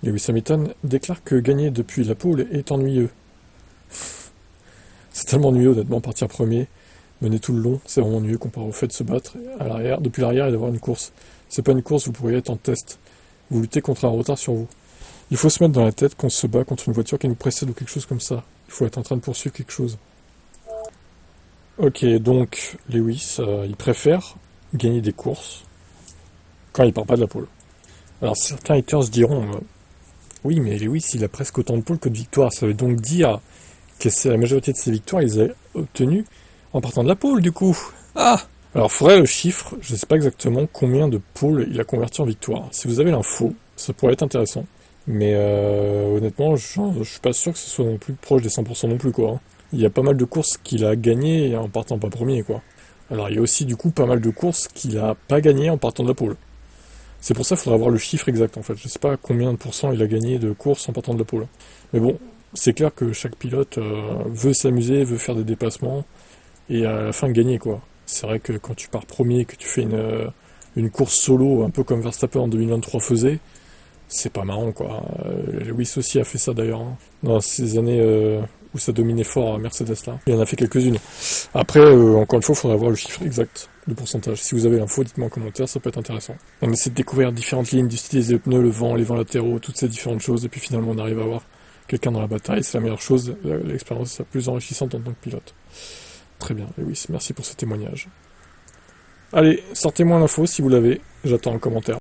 Lewis Hamilton déclare que gagner depuis la pole est ennuyeux. C'est tellement ennuyeux honnêtement, partir premier, mener tout le long, c'est vraiment ennuyeux comparé au fait de se battre à l'arrière, depuis l'arrière et d'avoir une course. C'est pas une course, vous pourriez être en test. Vous luttez contre un retard sur vous. Il faut se mettre dans la tête qu'on se bat contre une voiture qui nous précède ou quelque chose comme ça. Il faut être en train de poursuivre quelque chose. Ok, donc Lewis, il préfère gagner des courses quand il part pas de la pole. Alors certains haters diront, oui mais Lewis il a presque autant de pole que de victoires. Ça veut donc dire que c'est la majorité de ses victoires, il les a obtenues en partant de la pole du coup. Ah! Alors faudrait le chiffre, je sais pas exactement combien de pôles il a converti en victoire. Si vous avez l'info, ça pourrait être intéressant. Mais honnêtement, je suis pas sûr que ce soit non plus proche des 100% non plus quoi. Hein. Il y a pas mal de courses qu'il a gagnées en partant pas premier quoi. Alors il y a aussi du coup pas mal de courses qu'il a pas gagnées en partant de la pole. C'est pour ça qu'il faudra avoir le chiffre exact en fait. Je sais pas combien de pourcents il a gagné de courses en partant de la pole. Mais bon, c'est clair que chaque pilote veut s'amuser, veut faire des dépassements et à la fin gagner quoi. C'est vrai que quand tu pars premier, que tu fais une course solo, un peu comme Verstappen en 2023 faisait, c'est pas marrant quoi. Lewis aussi a fait ça d'ailleurs, hein, dans ces années où ça dominait fort Mercedes là. Il en a fait quelques-unes. Après, encore une fois, il faudra avoir le chiffre exact de pourcentage. Si vous avez l'info, dites-moi en commentaire, ça peut être intéressant. On essaie de découvrir différentes lignes, d'utiliser les pneus, le vent, les vents latéraux, toutes ces différentes choses, et puis finalement on arrive à avoir quelqu'un dans la bataille, c'est la meilleure chose, l'expérience est la plus enrichissante en tant que pilote. Très bien, Lewis, merci pour ce témoignage. Allez, sortez-moi l'info si vous l'avez, j'attends un commentaire.